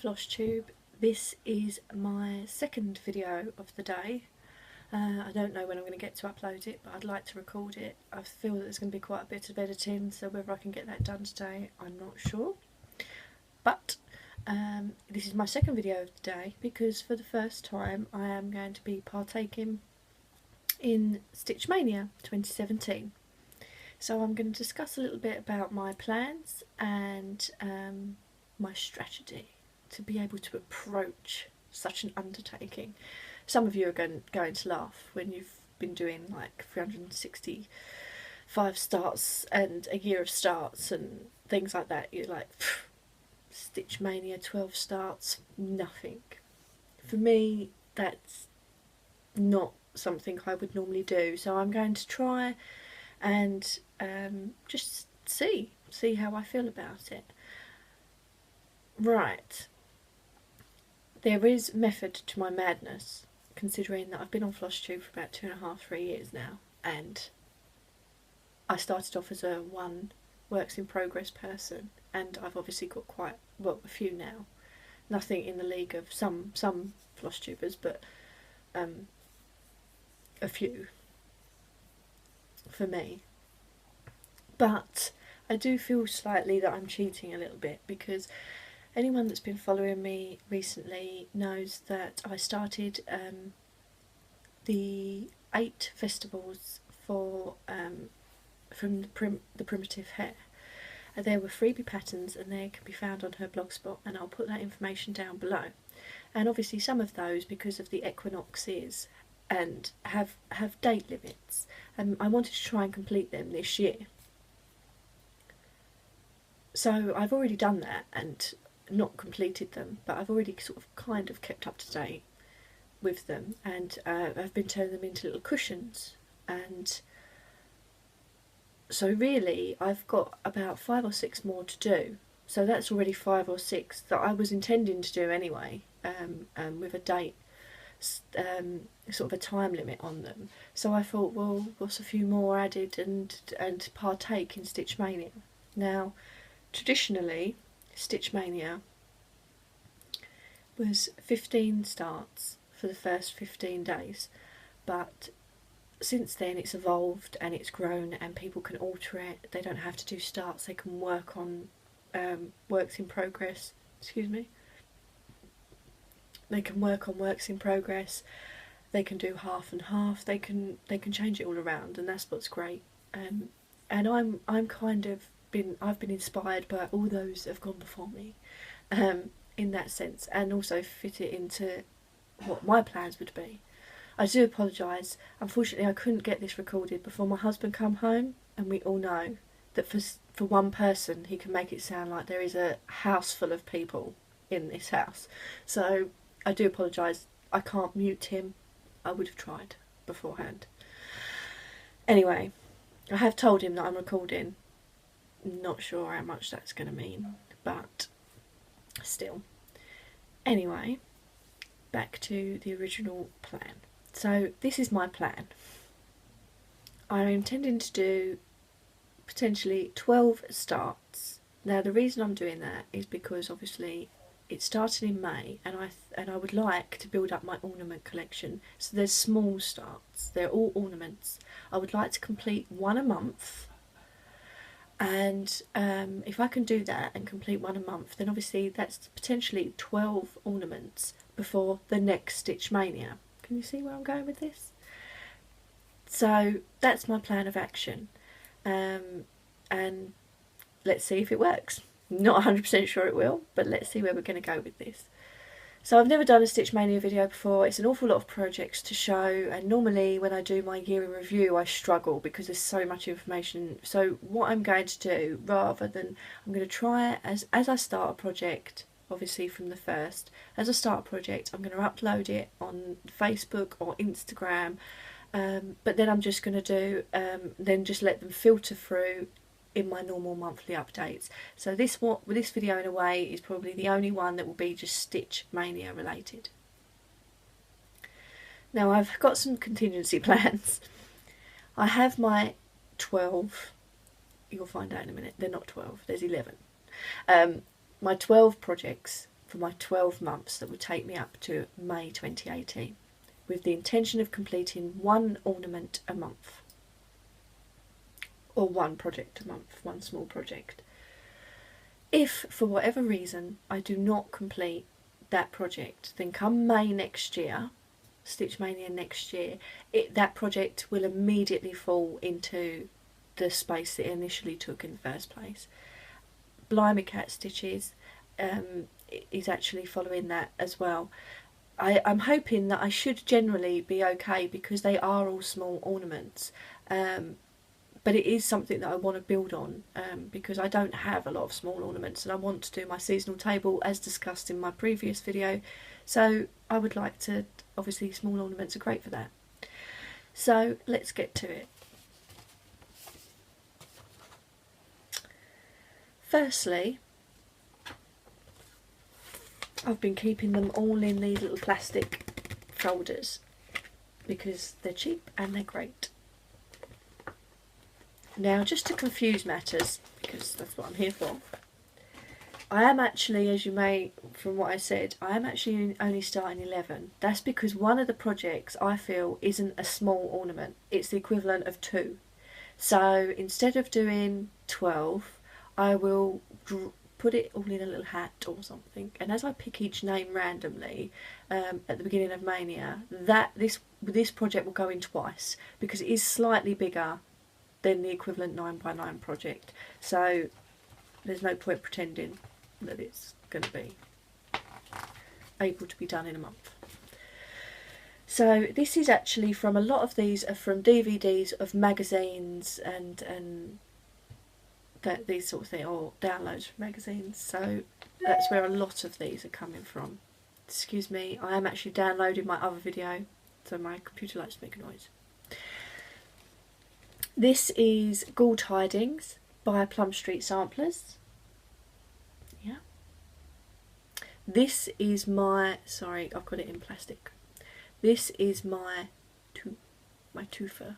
Floss Tube. This is my second video of the day. I don't know when I'm going to get to upload it, but I'd like to record it. I feel that there's going to be quite a bit of editing, so whether I can get that done today, I'm not sure. But this is my second video of the day because for the first time I am going to be partaking in Stitch Maynia 2017. So I'm going to discuss a little bit about my plans and my strategy to be able to approach such an undertaking. Some of you are going to laugh when you've been doing like 365 starts and a year of starts and things like that. You're like, Stitch Maynia 12 starts, nothing. For me, that's not something I would normally do. So I'm going to try and just see how I feel about it. Right. There is method to my madness, considering that I've been on FlossTube for about 2.5–3 years now, and I started off as a one works in progress person, and I've obviously got quite, well, a few now. Nothing in the league of some FlossTubers, but a few for me. But I do feel slightly that I'm cheating a little bit, because anyone that's been following me recently knows that I started the 8 festivals for from the primitive hare. There were freebie patterns, and they can be found on her blogspot, and I'll put that information down below. And obviously some of those, because of the equinoxes, and have date limits. I wanted to try and complete them this year. So I've already done that and not completed them, but I've already sort of kind of kept up to date with them, and I've been turning them into little cushions, and so really I've got about 5 or 6 more to do. So that's already 5 or 6 that I was intending to do anyway, with a date, sort of a time limit on them. So I thought, well, what's a few more added and partake in Stitch Maynia. Now, traditionally, Stitch Maynia was 15 starts for the first 15 days, but since then it's evolved and it's grown, and people can alter it. They don't have to do starts, they can work on works in progress, excuse me. They can work on works in progress, they can do half and half, they can change it all around, and that's what's great. And I'm kind of I've been inspired by all those that have gone before me, in that sense, and also fit it into what my plans would be. I do apologise, unfortunately I couldn't get this recorded before my husband come home, and we all know that for one person he can make it sound like there is a house full of people in this house. So I do apologise, I can't mute him. I would have tried beforehand. Anyway, I have told him that I'm recording. Not sure how much that's going to mean, but still. Anyway, back to the original plan. So this is my plan. I'm intending to do potentially 12 starts. Now the reason I'm doing that is because obviously it started in May, and I would like to build up my ornament collection. So there's small starts, they're all ornaments. I would like to complete 1 a month. And if I can do that and complete 1 a month, then obviously that's potentially 12 ornaments before the next Stitch Maynia. Can you see where I'm going with this? So that's my plan of action, and let's see if it works. Not 100% sure it will, but let's see where we're going to go with this. So I've never done a Stitch Maynia video before. It's an awful lot of projects to show, and normally when I do my year in review I struggle because there's so much information. So what I'm going to do, rather than, I'm going to try as I start a project, obviously from the first, as I start a project I'm going to upload it on Facebook or Instagram, but then I'm just going to do, then just let them filter through in my normal monthly updates. So this video in a way is probably the only one that will be just Stitch Maynia related. Now I've got some contingency plans. I have my 12, you'll find out in a minute, they're not 12, there's 11. My 12 projects for my 12 months that would take me up to May 2018, with the intention of completing one ornament a month, or one project a month, one small project. If for whatever reason I do not complete that project, then come May next year, Stitch Mania next year, that project will immediately fall into the space that it initially took in the first place. Blimey Cat Stitches is actually following that as well. I'm hoping that I should generally be okay because they are all small ornaments, but it is something that I want to build on, because I don't have a lot of small ornaments and I want to do my seasonal table as discussed in my previous video, so I would like to, obviously small ornaments are great for that. So let's get to it. Firstly, I've been keeping them all in these little plastic folders because they're cheap and they're great. Now, just to confuse matters, because that's what I'm here for, I am actually, as you may, from what I said, I am actually only starting 11. That's because one of the projects I feel isn't a small ornament. It's the equivalent of 2. So instead of doing 12, I will put it all in a little hat or something. And as I pick each name randomly at the beginning of Mania, this project will go in twice because it is slightly bigger than the equivalent 9x9 project, so there's no point pretending that it's going to be able to be done in a month. So this is actually from, a lot of these are from DVDs of magazines and these sort of things, or downloads from magazines, so that's where a lot of these are coming from. Excuse me, I am actually downloading my other video, so my computer likes to make a noise. This is Ghoul Tidings by Plum Street Samplers. Yeah. This is my, sorry, I've got it in plastic. This is my twofer.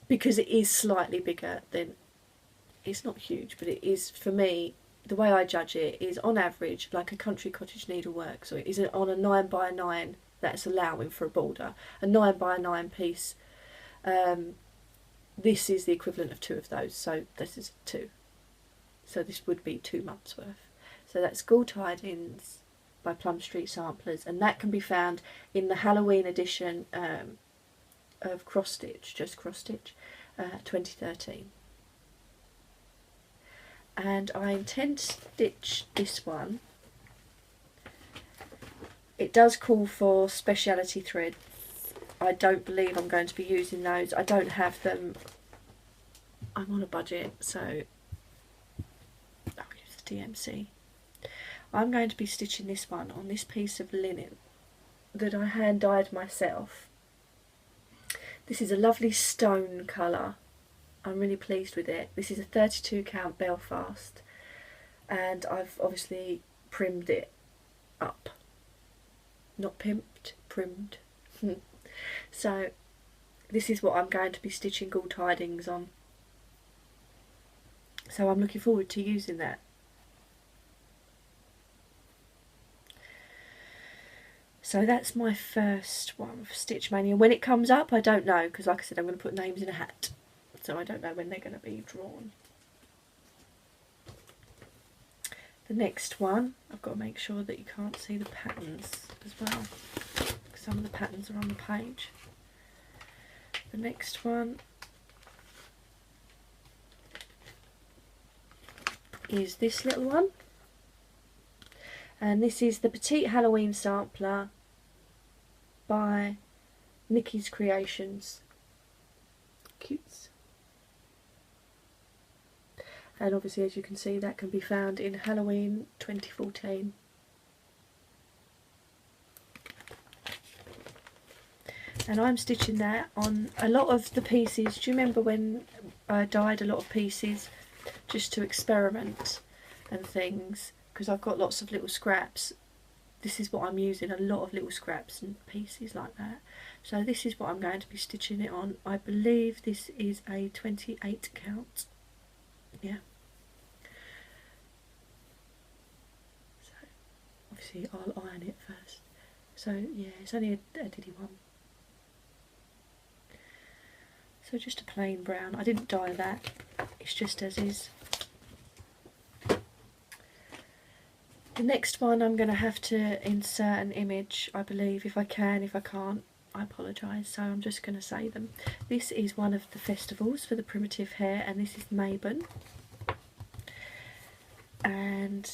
Because it is slightly bigger than, it's not huge, but it is, for me, the way I judge it is on average like a country cottage needlework. So it is on a 9x9 that's allowing for a border, a 9x9 piece. This is the equivalent of 2 of those, so this is 2. So this would be 2 months worth. So that's Ghoul Tidings by Plum Street Samplers, and that can be found in the Halloween edition of Cross Stitch, just Cross Stitch, 2013. And I intend to stitch this one. It does call for speciality threads. I don't believe I'm going to be using those. I don't have them. I'm on a budget, so I'll use the DMC. I'm going to be stitching this one on this piece of linen that I hand dyed myself. This is a lovely stone colour. I'm really pleased with it. This is a 32 count Belfast, and I've obviously primmed it up. Not pimped, primmed. So this is what I'm going to be stitching Ghoul Tidings on. So I'm looking forward to using that. So that's my first one for Stitch Mania. When it comes up, I don't know, because like I said, I'm going to put names in a hat. So I don't know when they're going to be drawn. The next one, I've got to make sure that you can't see the patterns as well. Some of the patterns are on the page. The next one is this little one. And this is the Petite Halloween Sampler by Nikyscreations. Cutes. And obviously, as you can see, that can be found in Halloween 2014. And I'm stitching that on a lot of the pieces. Do you remember when I dyed a lot of pieces just to experiment and things? Because I've got lots of little scraps. This is what I'm using, a lot of little scraps and pieces like that. So this is what I'm going to be stitching it on. I believe this is a 28 count. Yeah. obviously I'll iron it first. So yeah, it's only a diddy one. So just a plain brown. I didn't dye that, it's just as is. The next one I'm going to have to insert an image, I believe, if I can. If I can't, I apologise, so I'm just going to say them. This is one of the festivals for the primitive hare, and this is Mabon. And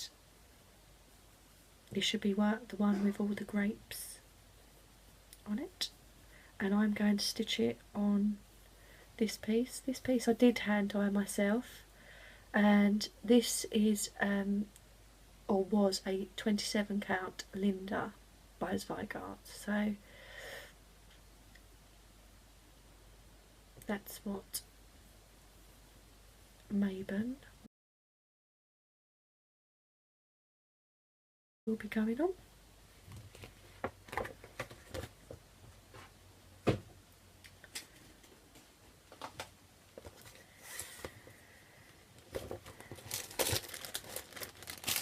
this should be the one with all the grapes on it. And I'm going to stitch it on this piece. This piece I did hand dye myself, and this is or was a 27 count Linda by Zweigart. So that's what Mabon will be going on.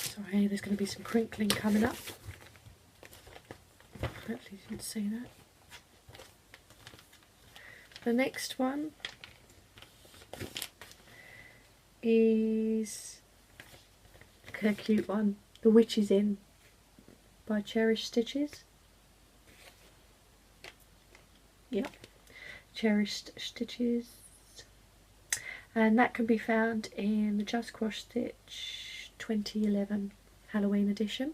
Sorry, there's going to be some crinkling coming up. Hopefully you didn't see that. The next one is a cute one, The Witch is In by Cherished Stitches. Yep, Cherished Stitches. And that can be found in the Just Cross Stitch 2011 Halloween edition.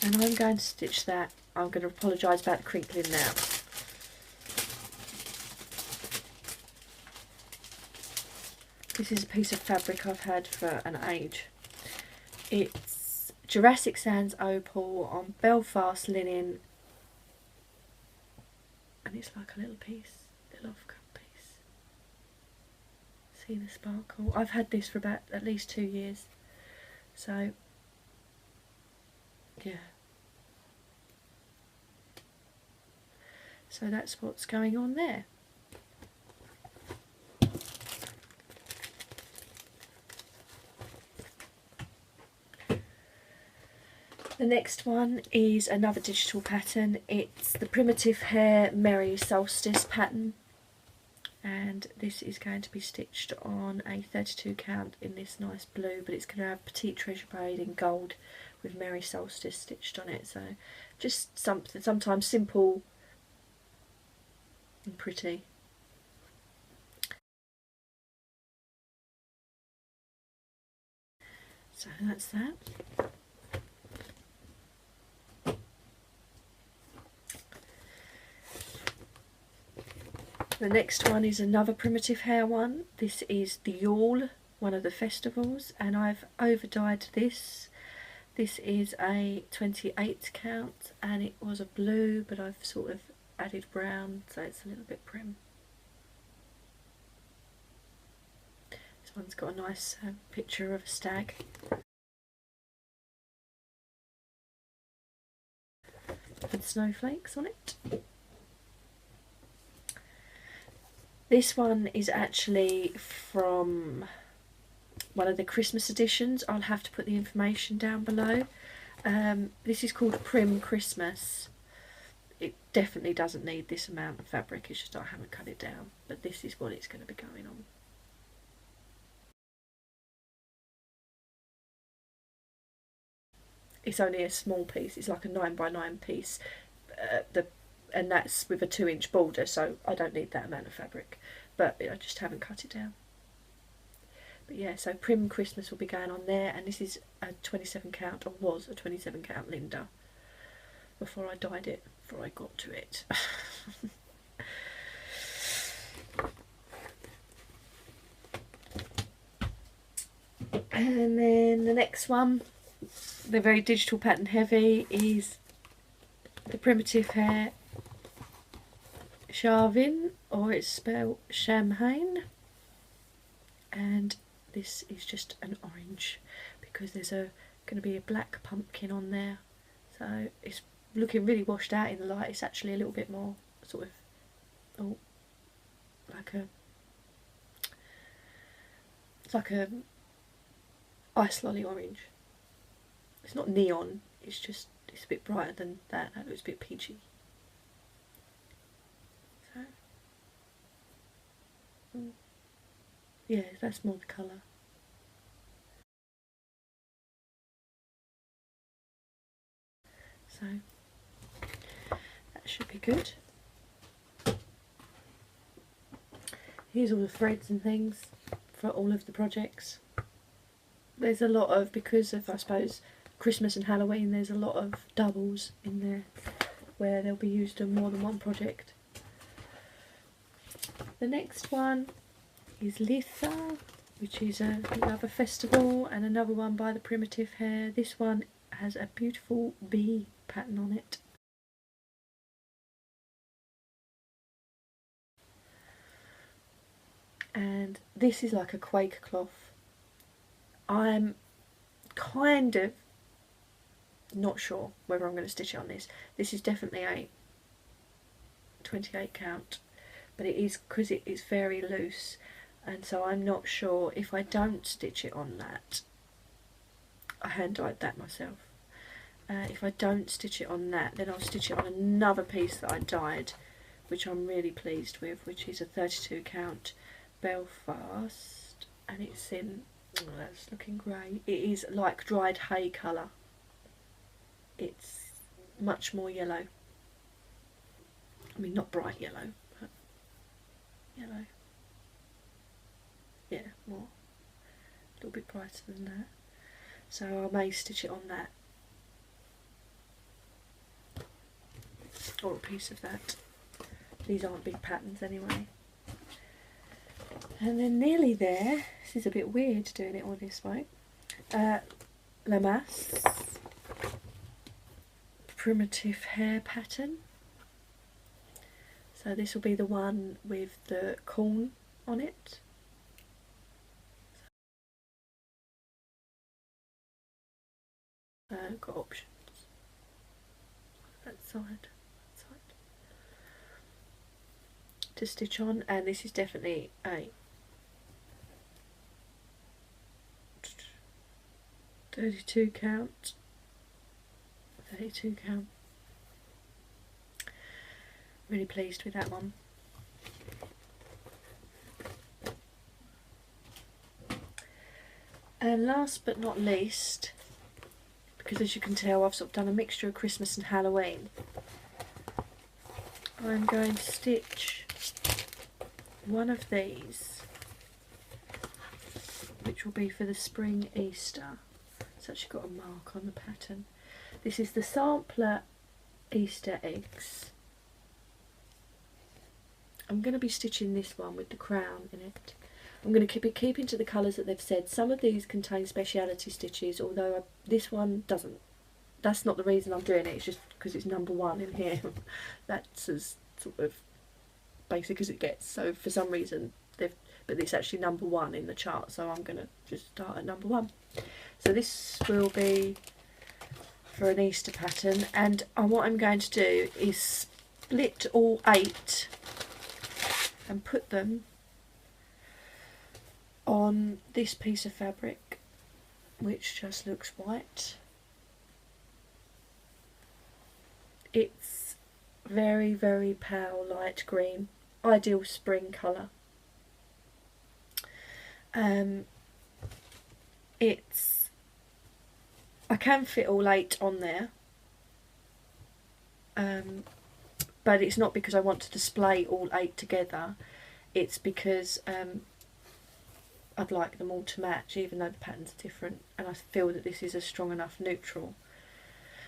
And I'm going to stitch that. I'm going to apologise about the crinkling now. This is a piece of fabric I've had for an age. It's Jurassic Sands Opal on Belfast linen, and it's like a little piece, little off-cut piece. See the sparkle? I've had this for about at least 2 years, so yeah. So that's what's going on there. The next one is another digital pattern. It's the Primitive Hare Merry Solstice pattern, and this is going to be stitched on a 32 count in this nice blue, but it's going to have petite treasure braid in gold with Merry Solstice stitched on it. So just something, sometimes simple and pretty. So that's that. The next one is another primitive hare one. This is the Yule, one of the festivals, and I've over dyed this. This is a 28 count, and it was a blue, but I've sort of added brown, so it's a little bit prim. This one's got a nice picture of a stag. With snowflakes on it. This one is actually from one of the Christmas editions. I'll have to put the information down below. This is called Prim Christmas. It definitely doesn't need this amount of fabric, it's just I haven't cut it down. But this is what it's going to be going on. It's only a small piece, it's like a 9x9 piece. And that's with a 2-inch border, so I don't need that amount of fabric, but I just haven't cut it down. But yeah, so Prim Christmas will be going on there, and this is a 27 count, or was a 27 count Linda before I dyed it, before I got to it. And then the next one, the very digital pattern heavy, is the Primitive Hare Shavin, or it's spelled samhain, and this is just an orange because there's going to be a black pumpkin on there, so it's looking really washed out in the light. It's actually a little bit more sort of like a It's like a ice lolly orange. It's not neon, it's just, it's a bit brighter than that. That looks a bit peachy. So, yeah, that's more the colour. So, that should be good. Here's all the threads and things for all of the projects. There's a lot of, because of, I suppose, Christmas and Halloween, there's a lot of doubles in there where they'll be used on more than one project. The next one is Litha, which is another festival, and another one by the Primitive Hare. This one has a beautiful bee pattern on it. And this is like a Quaker cloth. I'm kind of not sure whether I'm going to stitch it on this. This is definitely a 28 count, but it is, because it is very loose, and so I'm not sure if I don't stitch it on that. I hand dyed that myself. If I don't stitch it on that, then I'll stitch it on another piece that I dyed, which I'm really pleased with, which is a 32 count Belfast, and it's in, oh, that's looking grey. It is like dried hay colour. It's much more yellow. I mean, not bright yellow, but yellow. Yeah, more. A little bit brighter than that. So I may stitch it on that. Or a piece of that. These aren't big patterns anyway. And then nearly there. This is a bit weird doing it all this way. Lamas. Primitive Hare pattern. So this will be the one with the corn on it. Got options. That side. To stitch on, and this is definitely a 32 count. 32 count. Really pleased with that one. And last but not least, because as you can tell I've sort of done a mixture of Christmas and Halloween, I'm going to stitch one of these, which will be for the spring Easter. It's actually got a mark on the pattern. This is the sampler Easter eggs. I'm going to be stitching this one with the crown in it. I'm going to be keeping to the colours that they've said. Some of these contain speciality stitches, although this one doesn't. That's not the reason I'm doing it, it's just because it's number one in here. That's as sort of basic as it gets. So for some reason but it's actually number one in the chart, so I'm going to just start at number one. So this will be for an Easter pattern, and what I'm going to do is split all 8 and put them on this piece of fabric, which just looks white. It's very, very pale light green, ideal spring colour. I can fit all 8 on there, but it's not because I want to display all 8 together, it's because I'd like them all to match, even though the patterns are different, and I feel that this is a strong enough neutral.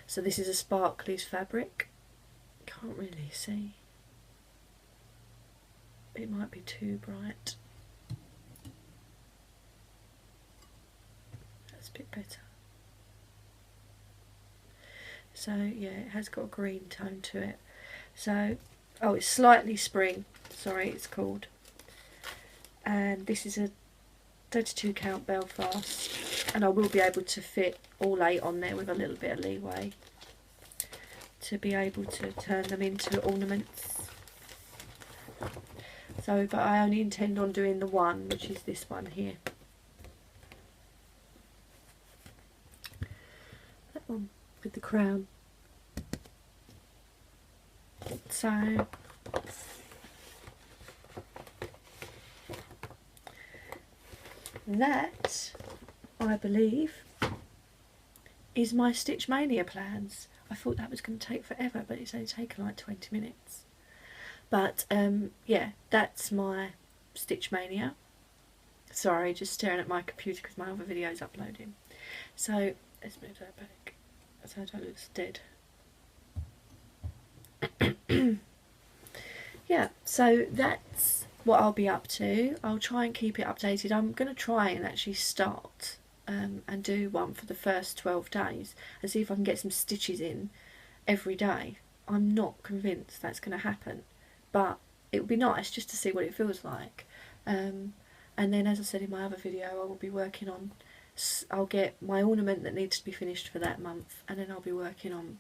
So this is a sparklies fabric. Can't really see. It might be too bright. That's a bit better. So yeah, it has got a green tone to it. So, oh, it's slightly spring, sorry, it's called. And this is a 32 count Belfast, and I will be able to fit all 8 on there with a little bit of leeway to be able to turn them into ornaments. So, but I only intend on doing the one, which is this one here. one with the crown. So that, I believe, is my Stitch Mania plans. I thought that was going to take forever, but it's only taken like 20 minutes. But yeah, that's my Stitch Mania. Sorry, just staring at my computer because my other video is uploading. So let's move that back so I don't look dead. Yeah, so that's what I'll be up to. I'll try and keep it updated. I'm going to try and actually start and do one for the first 12 days and see if I can get some stitches in every day. I'm not convinced that's going to happen, but it would be nice just to see what it feels like. And then, as I said in my other video, I will be working on, I'll get my ornament that needs to be finished for that month, and then I'll be working on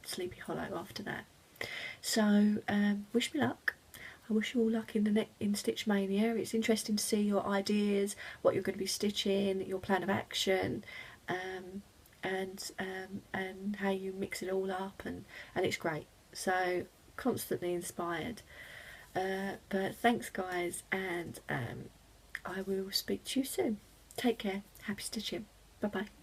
Sleepy Hollow after that. So wish me luck. I wish you all luck in Stitch Mania. It's interesting to see your ideas, what you're going to be stitching, your plan of action, and how you mix it all up, and it's great. So constantly inspired. But thanks guys, and I will speak to you soon. Take care. Happy stitching. Bye bye.